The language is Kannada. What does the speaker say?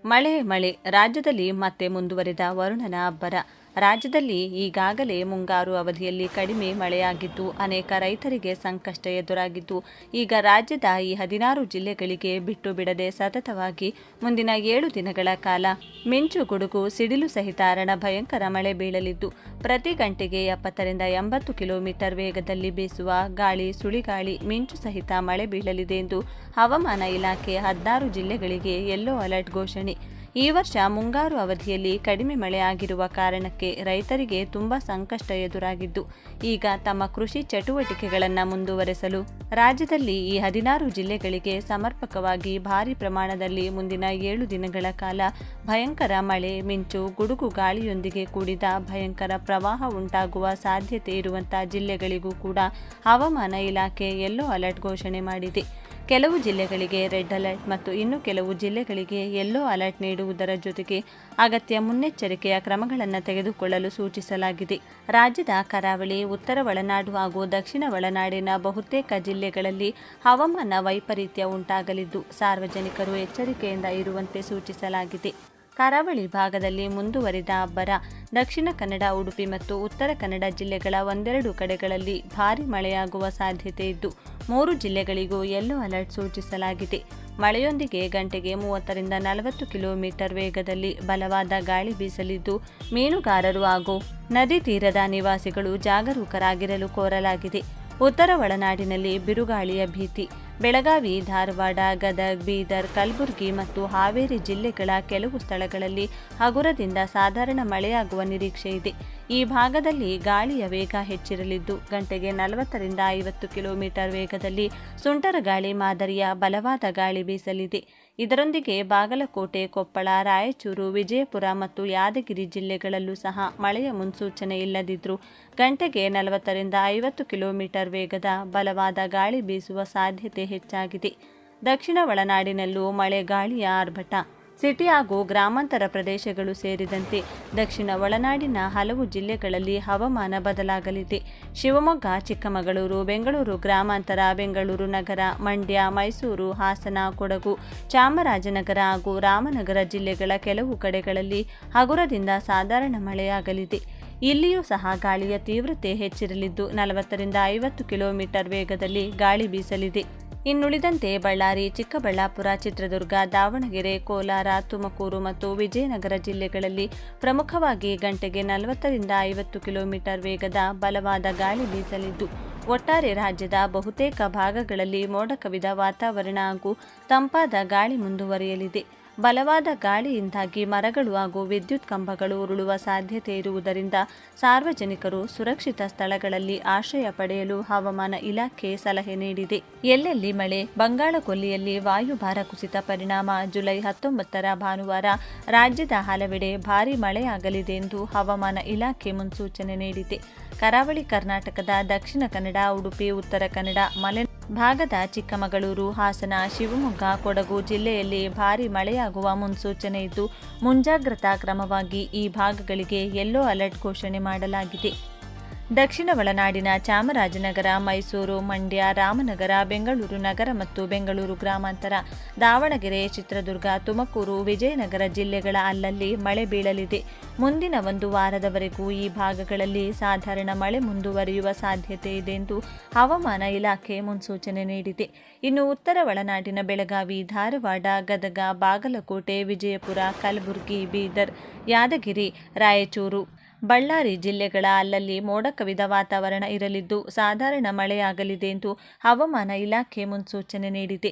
ಮಳೆ ರಾಜ್ಯದಲ್ಲಿ ಮತ್ತೆ ಮುಂದುವರಿದ ವರುಣನ ಅಬ್ಬರ. ರಾಜ್ಯದಲ್ಲಿ ಈಗಾಗಲೇ ಮುಂಗಾರು ಅವಧಿಯಲ್ಲಿ ಕಡಿಮೆ ಮಳೆಯಾಗಿದ್ದು ಅನೇಕ ರೈತರಿಗೆ ಸಂಕಷ್ಟ ಎದುರಾಗಿದ್ದು, ಈಗ ರಾಜ್ಯದ ಈ 16 ಜಿಲ್ಲೆಗಳಿಗೆ ಬಿಟ್ಟು ಬಿಡದೆ ಸತತವಾಗಿ ಮುಂದಿನ 7 ದಿನಗಳ ಕಾಲ ಮಿಂಚು ಗುಡುಗು ಸಿಡಿಲು ಸಹಿತ ಭಯಂಕರ ಮಳೆ ಬೀಳಲಿದ್ದು, ಪ್ರತಿ ಗಂಟೆಗೆ 70ರಿಂದ 80 ಕಿಲೋಮೀಟರ್ ವೇಗದಲ್ಲಿ ಬೀಸುವ ಗಾಳಿ, ಸುಳಿಗಾಳಿ, ಮಿಂಚು ಸಹಿತ ಮಳೆ ಬೀಳಲಿದೆ ಎಂದು ಹವಾಮಾನ ಇಲಾಖೆ 16 ಜಿಲ್ಲೆಗಳಿಗೆ ಯೆಲ್ಲೋ ಅಲರ್ಟ್ ಘೋಷಣೆ. ಈ ವರ್ಷ ಮುಂಗಾರು ಅವಧಿಯಲ್ಲಿ ಕಡಿಮೆ ಮಳೆ ಆಗಿರುವ ಕಾರಣಕ್ಕೆ ರೈತರಿಗೆ ತುಂಬಾ ಸಂಕಷ್ಟ ಎದುರಾಗಿದ್ದು, ಈಗ ತಮ್ಮ ಕೃಷಿ ಚಟುವಟಿಕೆಗಳನ್ನು ಮುಂದುವರೆಸಲು ರಾಜ್ಯದಲ್ಲಿ ಈ 16 ಜಿಲ್ಲೆಗಳಿಗೆ ಸಮರ್ಪಕವಾಗಿ ಭಾರಿ ಪ್ರಮಾಣದಲ್ಲಿ ಮುಂದಿನ 7 ದಿನಗಳ ಕಾಲ ಭಯಂಕರ ಮಳೆ, ಮಿಂಚು, ಗುಡುಗು ಗಾಳಿಯೊಂದಿಗೆ ಕೂಡಿದ ಭಯಂಕರ ಪ್ರವಾಹ ಉಂಟಾಗುವ ಸಾಧ್ಯತೆ ಇರುವಂತಹ ಜಿಲ್ಲೆಗಳಿಗೂ ಕೂಡ ಹವಾಮಾನ ಇಲಾಖೆ ಯೆಲ್ಲೋ ಅಲರ್ಟ್ ಘೋಷಣೆ ಮಾಡಿದೆ. ಕೆಲವು ಜಿಲ್ಲೆಗಳಿಗೆ ರೆಡ್ ಅಲರ್ಟ್ ಮತ್ತು ಇನ್ನು ಕೆಲವು ಜಿಲ್ಲೆಗಳಿಗೆ ಯೆಲ್ಲೋ ಅಲರ್ಟ್ ನೀಡುವುದರ ಜೊತೆಗೆ ಅಗತ್ಯ ಮುನ್ನೆಚ್ಚರಿಕೆಯ ಕ್ರಮಗಳನ್ನು ತೆಗೆದುಕೊಳ್ಳಲು ಸೂಚಿಸಲಾಗಿದೆ. ರಾಜ್ಯದ ಕರಾವಳಿ, ಉತ್ತರ ಒಳನಾಡು ಹಾಗೂ ದಕ್ಷಿಣ ಒಳನಾಡಿನ ಬಹುತೇಕ ಜಿಲ್ಲೆಗಳಲ್ಲಿ ಹವಾಮಾನ ವೈಪರೀತ್ಯ ಉಂಟಾಗಲಿದ್ದು, ಸಾರ್ವಜನಿಕರು ಎಚ್ಚರಿಕೆಯಿಂದ ಇರುವಂತೆ ಸೂಚಿಸಲಾಗಿದೆ. ಕರಾವಳಿ ಭಾಗದಲ್ಲಿ ಮುಂದುವರಿದ ಅಬ್ಬರ. ದಕ್ಷಿಣ ಕನ್ನಡ, ಉಡುಪಿ ಮತ್ತು ಉತ್ತರ ಕನ್ನಡ ಜಿಲ್ಲೆಗಳ ಒಂದೆರಡು ಕಡೆಗಳಲ್ಲಿ ಭಾರೀ ಮಳೆಯಾಗುವ ಸಾಧ್ಯತೆ ಇದ್ದು, 3 ಜಿಲ್ಲೆಗಳಿಗೂ ಯೆಲ್ಲೋ ಅಲರ್ಟ್ ಸೂಚಿಸಲಾಗಿದೆ. ಮಳೆಯೊಂದಿಗೆ ಗಂಟೆಗೆ 30ರಿಂದ 40 ಕಿಲೋಮೀಟರ್ ವೇಗದಲ್ಲಿ ಬಲವಾದ ಗಾಳಿ ಬೀಸಲಿದ್ದು, ಮೀನುಗಾರರು ಹಾಗೂ ನದಿ ತೀರದ ನಿವಾಸಿಗಳು ಜಾಗರೂಕರಾಗಿರಲು ಕೋರಲಾಗಿದೆ. ಉತ್ತರ ಒಳನಾಡಿನಲ್ಲಿ ಬಿರುಗಾಳಿಯ ಭೀತಿ. ಬೆಳಗಾವಿ, ಧಾರವಾಡ, ಗದಗ, ಬೀದರ್, ಕಲಬುರಗಿ ಮತ್ತು ಹಾವೇರಿ ಜಿಲ್ಲೆಗಳ ಕೆಲವು ಸ್ಥಳಗಳಲ್ಲಿ ಹಗುರದಿಂದ ಸಾಧಾರಣ ಮಳೆಯಾಗುವ ನಿರೀಕ್ಷೆ ಇದೆ. ಈ ಭಾಗದಲ್ಲಿ ಗಾಳಿಯ ವೇಗ ಹೆಚ್ಚಿರಲಿದ್ದು, ಗಂಟೆಗೆ 40ರಿಂದ 50 ಕಿಲೋಮೀಟರ್ ವೇಗದಲ್ಲಿ ಸುಂಟರಗಾಳಿ ಮಾದರಿಯ ಬಲವಾದ ಗಾಳಿ ಬೀಸಲಿದೆ. ಇದರೊಂದಿಗೆ ಬಾಗಲಕೋಟೆ, ಕೊಪ್ಪಳ, ರಾಯಚೂರು, ವಿಜಯಪುರ ಮತ್ತು ಯಾದಗಿರಿ ಜಿಲ್ಲೆಗಳಲ್ಲೂ ಸಹ ಮಳೆಯ ಮುನ್ಸೂಚನೆ ಇಲ್ಲದಿದ್ದರೂ ಗಂಟೆಗೆ 40ರಿಂದ 50 ಕಿಲೋಮೀಟರ್ ವೇಗದ ಬಲವಾದ ಗಾಳಿ ಬೀಸುವ ಸಾಧ್ಯತೆ ಹೆಚ್ಚಾಗಿದೆ. ದಕ್ಷಿಣ ಒಳನಾಡಿನಲ್ಲೂ ಮಳೆ ಗಾಳಿಯ ಆರ್ಭಟ. ಸಿಟಿ ಹಾಗೂ ಗ್ರಾಮಾಂತರ ಪ್ರದೇಶಗಳು ಸೇರಿದಂತೆ ದಕ್ಷಿಣ ಒಳನಾಡಿನ ಹಲವು ಜಿಲ್ಲೆಗಳಲ್ಲಿ ಹವಾಮಾನ ಬದಲಾಗಲಿದೆ. ಶಿವಮೊಗ್ಗ, ಚಿಕ್ಕಮಗಳೂರು, ಬೆಂಗಳೂರು ಗ್ರಾಮಾಂತರ, ಬೆಂಗಳೂರು ನಗರ, ಮಂಡ್ಯ, ಮೈಸೂರು, ಹಾಸನ, ಕೊಡಗು, ಚಾಮರಾಜನಗರ ಹಾಗೂ ರಾಮನಗರ ಜಿಲ್ಲೆಗಳ ಕೆಲವು ಕಡೆಗಳಲ್ಲಿ ಹಗುರದಿಂದ ಸಾಧಾರಣ ಮಳೆಯಾಗಲಿದೆ. ಇಲ್ಲಿಯೂ ಸಹ ಗಾಳಿಯ ತೀವ್ರತೆ ಹೆಚ್ಚಿರಲಿದ್ದು, 40ರಿಂದ 50 ಕಿಲೋಮೀಟರ್ ವೇಗದಲ್ಲಿ ಗಾಳಿ ಬೀಸಲಿದೆ. ಇನ್ನುಳಿದಂತೆ ಬಳ್ಳಾರಿ, ಚಿಕ್ಕಬಳ್ಳಾಪುರ, ಚಿತ್ರದುರ್ಗ, ದಾವಣಗೆರೆ, ಕೋಲಾರ, ತುಮಕೂರು ಮತ್ತು ವಿಜಯನಗರ ಜಿಲ್ಲೆಗಳಲ್ಲಿ ಪ್ರಮುಖವಾಗಿ ಗಂಟೆಗೆ 40ರಿಂದ 50 ಕಿಲೋಮೀಟರ್ ವೇಗದ ಬಲವಾದ ಗಾಳಿ ಬೀಸಲಿದ್ದು, ಒಟ್ಟಾರೆ ರಾಜ್ಯದ ಬಹುತೇಕ ಭಾಗಗಳಲ್ಲಿ ಮೋಡ ಕವಿದ ವಾತಾವರಣ ಹಾಗೂ ತಂಪಾದ ಗಾಳಿ ಮುಂದುವರಿಯಲಿದೆ. ಬಲವಾದ ಗಾಳಿಯಿಂದಾಗಿ ಮರಗಳು ಹಾಗೂ ವಿದ್ಯುತ್ ಕಂಬಗಳು ಉರುಳುವ ಸಾಧ್ಯತೆ ಇರುವುದರಿಂದ ಸಾರ್ವಜನಿಕರು ಸುರಕ್ಷಿತ ಸ್ಥಳಗಳಲ್ಲಿ ಆಶ್ರಯ ಪಡೆಯಲು ಹವಾಮಾನ ಇಲಾಖೆ ಸಲಹೆ ನೀಡಿದೆ. ಎಲ್ಲೆಲ್ಲಿ ಮಳೆ. ಬಂಗಾಳ ಕೊಲ್ಲಿಯಲ್ಲಿ ವಾಯುಭಾರ ಕುಸಿತ ಪರಿಣಾಮ ಜುಲೈ 19ರ ಭಾನುವಾರ ರಾಜ್ಯದ ಹಲವೆಡೆ ಭಾರೀ ಮಳೆಯಾಗಲಿದೆ ಎಂದು ಹವಾಮಾನ ಇಲಾಖೆ ಮುನ್ಸೂಚನೆ ನೀಡಿದೆ. ಕರಾವಳಿ ಕರ್ನಾಟಕದ ದಕ್ಷಿಣ ಕನ್ನಡ, ಉಡುಪಿ, ಉತ್ತರ ಕನ್ನಡ, ಮಲೆನಾಡು ಭಾಗದ ಚಿಕ್ಕಮಗಳೂರು, ಹಾಸನ, ಶಿವಮೊಗ್ಗ, ಕೊಡಗು ಜಿಲ್ಲೆಯಲ್ಲಿ ಭಾರೀ ಮಳೆಯಾಗುವ ಮುನ್ಸೂಚನೆ ಇದ್ದು, ಮುಂಜಾಗ್ರತಾ ಕ್ರಮವಾಗಿ ಈ ಭಾಗಗಳಿಗೆ ಯೆಲ್ಲೋ ಅಲರ್ಟ್ ಘೋಷಣೆ ಮಾಡಲಾಗಿದೆ. ದಕ್ಷಿಣ ಒಳನಾಡಿನ ಚಾಮರಾಜನಗರ, ಮೈಸೂರು, ಮಂಡ್ಯ, ರಾಮನಗರ, ಬೆಂಗಳೂರು ನಗರ ಮತ್ತು ಬೆಂಗಳೂರು ಗ್ರಾಮಾಂತರ, ದಾವಣಗೆರೆ, ಚಿತ್ರದುರ್ಗ, ತುಮಕೂರು, ವಿಜಯನಗರ ಜಿಲ್ಲೆಗಳ ಅಲ್ಲಲ್ಲಿ ಮಳೆ ಬೀಳಲಿದೆ. ಮುಂದಿನ 1 ವಾರದವರೆಗೂ ಈ ಭಾಗಗಳಲ್ಲಿ ಸಾಧಾರಣ ಮಳೆ ಮುಂದುವರಿಯುವ ಸಾಧ್ಯತೆ ಇದೆ ಎಂದು ಹವಾಮಾನ ಇಲಾಖೆ ಮುನ್ಸೂಚನೆ ನೀಡಿದೆ. ಇನ್ನು ಉತ್ತರ ಒಳನಾಡಿನ ಬೆಳಗಾವಿ, ಧಾರವಾಡ, ಗದಗ, ಬಾಗಲಕೋಟೆ, ವಿಜಯಪುರ, ಕಲಬುರಗಿ, ಬೀದರ್, ಯಾದಗಿರಿ, ರಾಯಚೂರು, ಬಳ್ಳಾರಿ ಜಿಲ್ಲೆಗಳ ಅಲ್ಲಲ್ಲಿ ಮೋಡ ಕವಿದ ವಾತಾವರಣ ಇರಲಿದ್ದು, ಸಾಧಾರಣ ಮಳೆಯಾಗಲಿದೆ ಎಂದು ಹವಾಮಾನ ಇಲಾಖೆ ಮುನ್ಸೂಚನೆ ನೀಡಿದೆ.